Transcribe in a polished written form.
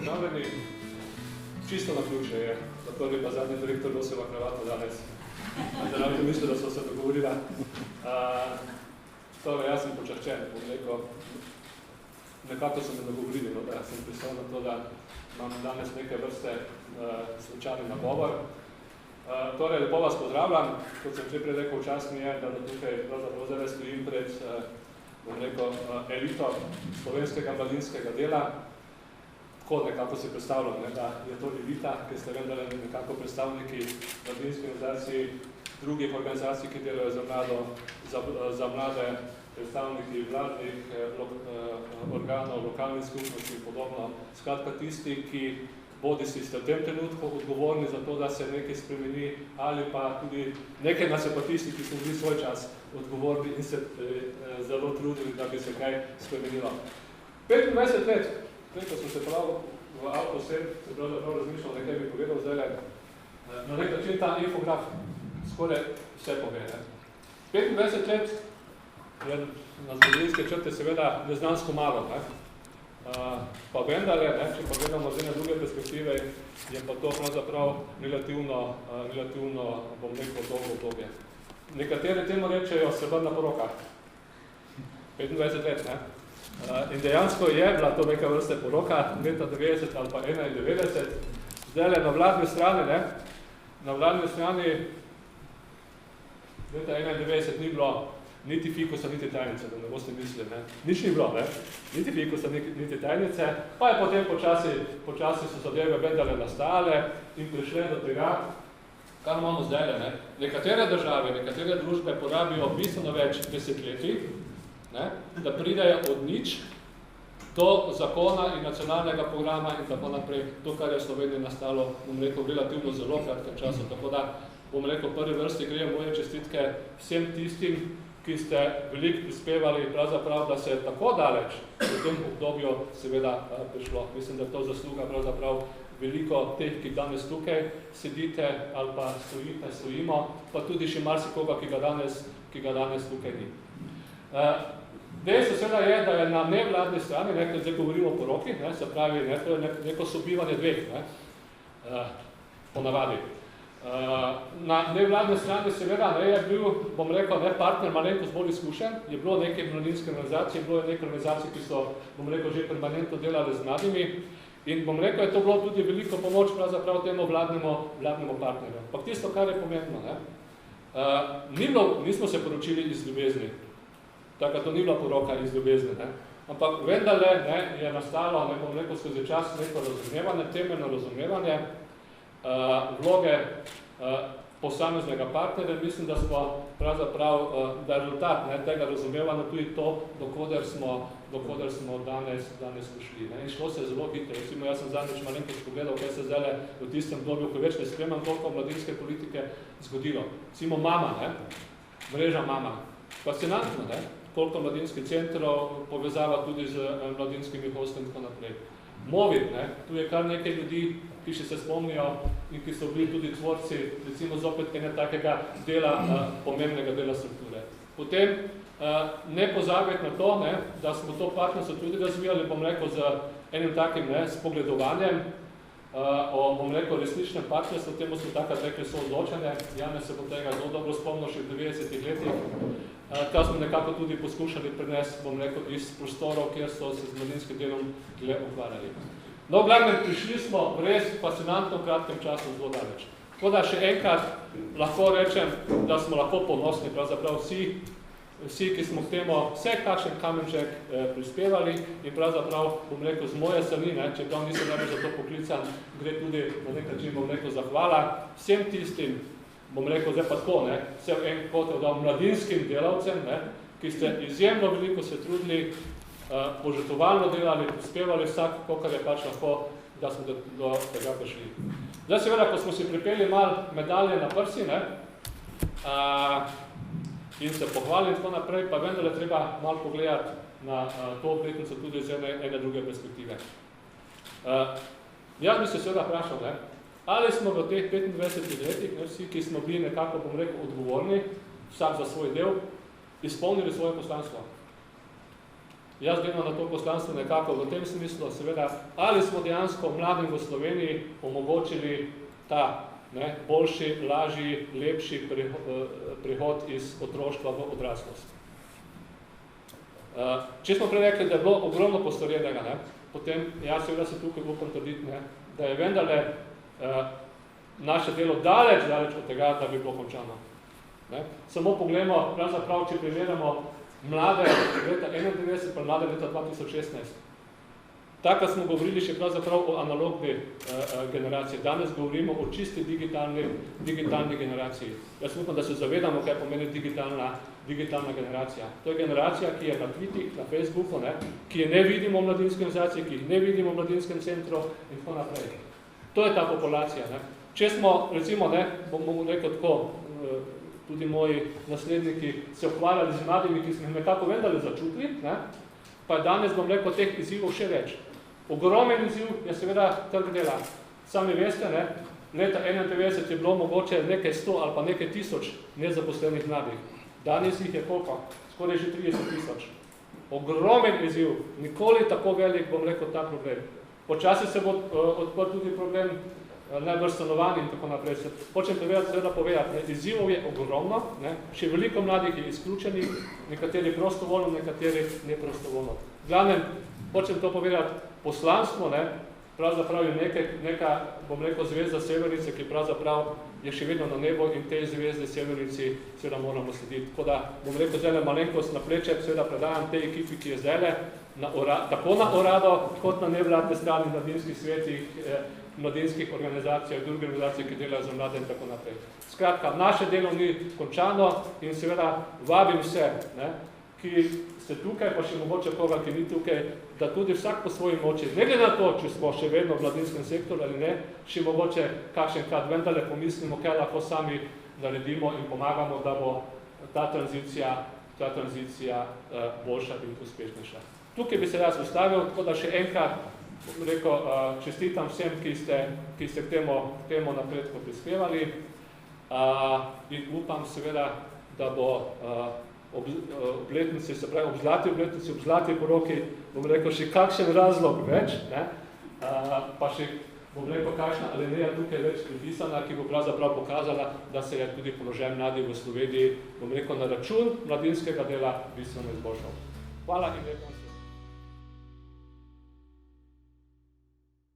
pozdravljeni. Čisto na ključe je, da prvi pa zadnji direktor nosila kravato danes. Zdaj mislim, da so se dogovorila. Torej, jaz sem počaščen, nekako so me dogovorili, da sem pristal na to, da imam danes neke vrste slučajni nagovor. Torej, lepo vas pozdravljam. Kot sem že prej rekel, čast mi je, da tukaj pravzaprav zdaj stojim pred elito slovenskega mladinskega dela. Tako nekako si predstavljam, da je to elita, ki ste vendar nekako predstavniki mladinskih organizacij, drugih organizacij, ki delajo za mlade, predstavniki vladnih organov, lokalnih skupnosti in podobno. Skratka tisti, ki bodi si ste v tem trenutku odgovorni za to, da se nekaj spremeni, ali pa tudi nekaj nas je pa tisti, ki so bili svoj čas odgovorni in se zelo trudili, da bi se kaj spremenilo. 25 let, ko sem se prav v avto sem, se prav razmišljal, nekaj bi povedal zdaj, na nek način ta infograf skoraj vse pove. 25 let je na zgodovinske črte seveda neznansko malo, pa vendar, če pa gledamo zdaj na druge perspektive, je pa to pravzaprav relativno, bom rekel, dolgo obdobje. Nekateri temu rečejo srebrna poroka. 25 let, in dejansko je bila to neka vrste poroka, leta 90 ali pa 91. Zdaj na vladni strani leta 91 ni bilo niti fikusa, niti tajnice, da ne boste mislili, Nič ni bilo, Niti fikusa, niti tajnice, pa je potem počasi so zadeve vendale nastale in prišle do tega, kar imamo zdaj, Nekatere države, nekatere družbe porabijo bistveno več desetletij, da pridejo od nič do zakona in nacionalnega programa in tako naprej, to, kar je v Sloveniji nastalo, bom rekel, relativno zelo kratkem času, tako da, bom rekel, v prvi vrsti grejo moje čestitke vsem tistim, ki ste veliko prispevali, pravzaprav, da se je tako daleč v tem obdobju seveda prišlo. Mislim, da to zasluga pravzaprav veliko teh, ki danes tukaj sedite ali pa stojimo, pa tudi še marsikoga, ki ga danes tukaj ni. Dejstvo seveda je, da je na nevladni strani, zdaj govorimo o poroki, se pravi, to je neko sobivanje dveh, ponavadi. Na nevladni strani seveda je bil, bom rekel, partner malenkost bolj izkušen, je bilo nekaj mladinske organizacije, bilo je nekaj organizacij, ki so, bom rekel, že permanentno delali z mladimi in, bom rekel, je to bilo tudi veliko pomoč pravzaprav temu vladnemu partnerju. Pa tisto, kar je pomembno, nismo se poročili iz ljubezni, tako to ni bila poroka iz ljubezni, ampak vendarle je nastalo, bom rekel, skozi čas neko razumevanje, temeljno razumevanje, vloge posameznega partnerja. Mislim, da smo pravzaprav, da je rezultat tega razumevanja tudi to, dokoder smo danes prišli. In šlo se zelo hitro. Recimo, jaz sem zadnjič malenkost pogledal, kaj se zdaj v tistem dobju, ko več ne spremljam toliko mladinske politike, zgodilo. Recimo Mama, mreža Mama. Fascinantno, koliko mladinskih centrov, povezava tudi z mladinskimi hostami in tako naprej. Movit, tu je kar nekaj ljudi, ki še se spomnijo in ki so bili tudi tvorci, recimo zopet ene takega dela, pomembnega dela strukture. Potem ne pozabiti na to, da smo to partnerstvo tudi razvijali, bom rekel, z enim takim spogledovanjem o, bom rekel, resničnem partnerstvu, temu smo takrat rekli soodločanje. Janez se bo tega zelo dobro spomnil še v 90-ih letih. Ta smo nekako tudi poskušali prenesti, bom rekel, iz prostorov, kjer so se z mladinskim delom ukvarjali. No, v glavnem, prišli smo v res fascinantno kratkem času zelo daleč. Tako da še enkrat lahko rečem, da smo lahko ponosni, pravzaprav vsi, ki smo k temu vse kakšen kamenček prispevali in pravzaprav, bom rekel, z moje strani, čeprav nisem najbolj za to poklican, gre tudi na nek način, bom rekel, zahvala vsem tistim, bom rekel, zdaj pa tako, vse v en kot da mladinskim delavcem, ki ste izjemno veliko se trudili, požrtvovalno delali, prispevali vsak, kolikor je pač lahko, da smo do tega prišli. Zdaj seveda, ko smo si pripeli malo medalje na prsi, in se pohvalili in tako naprej, pa vendar je treba malo pogledati na to obletnico tudi z ene druge perspektive. Jaz bi se seveda vprašal, ali smo v teh 25 letih, vsi, ki smo bili nekako, bom rekel, odgovorni, vsak za svoj del, izpolnili svoje poslanstvo. Jaz gledam na to poslanstvo nekako v tem smislu, seveda, ali smo dejansko mladim v Sloveniji omogočili ta boljši, lažji, lepši prihod iz otroštva v odraslost. Če smo prej rekli, da je bilo ogromno postorjenega, potem jaz seveda se tukaj upam trditi, da je vendarle naše delo daleč od tega, da bi bilo končano. Samo poglejmo, pravzaprav, če primerjamo mlade leta 1991 pa mlade leta 2016. Takrat smo govorili še pravzaprav o analogni generaciji. Danes govorimo o čisti digitalni generaciji. Jaz upam, da se zavedamo, kaj pomeni digitalna generacija. To je generacija, ki je na Twitterih, na Facebooku, ki je ne vidimo v mladinskem organizaciji, ki jih ne vidimo v mladinskem centru in tako naprej. To je ta populacija. Če smo, recimo, bomo rekel tako, tudi moji nasledniki se ukvarjali z mladimi, ki smo jih nekako vendarle začutili, pa je danes, bom rekel, teh izzivov še več. Ogromen izziv je seveda trg dela. Sami veste, leta 1991 je bilo mogoče nekaj 100 ali pa nekaj 1000 nezaposlenih mladih. Danes jih je koliko? Skoraj že 30 000. Ogromen izziv, nikoli tako velik, bom rekel, ta problem. Počasi se bo odprl tudi problem najbrž stanovanj in tako naprej. Hočem povedati, izzivov je ogromno, še veliko mladih je izključenih, nekateri prostovoljno, nekateri neprostovoljno. V glavnem, hočem to povedati, poslanstvo, pravzaprav je neka, bom rekel, zvezda Severice, ki pravzaprav je še vedno na nebo in tej zvezde Severici seveda moramo slediti. Tako da, bom rekel, zdaj malenkost na pleče, seveda predajam tej ekipi, ki je zdaj tako na urado, kot na nevladne strani mladinskih svetih, mladinskih organizacij, druge organizacije, ki delajo za mlade in tako naprej. Skratka, naše delo ni končano in seveda vabim vse, ki ste tukaj, pa še mogoče koga, ki ni tukaj, da tudi vsak po svoji moči, ne glede na to, če smo še vedno v mladinskem sektorju ali ne, še mogoče kakšenkrat vendarle pomislimo, kaj lahko sami naredimo in pomagamo, da bo ta tranzicija boljša in uspešnejša. Tukaj bi se jaz ustavil, tako da še enkrat rekel, čestitam vsem, ki ste k temu napredku prispevali in upam seveda, da bo obletnici, se pravi ob zlati obletnici, ob zlati poroki, bom rekel, še kakšen razlog več, pa še, bom rekel, kakšna alineja tukaj več pripisana, ki bo pravzaprav pokazala, da se je tudi položaj mladih v Sloveniji, bom rekel, na račun mladinskega dela bistveno izboljšal. Hvala in lepo.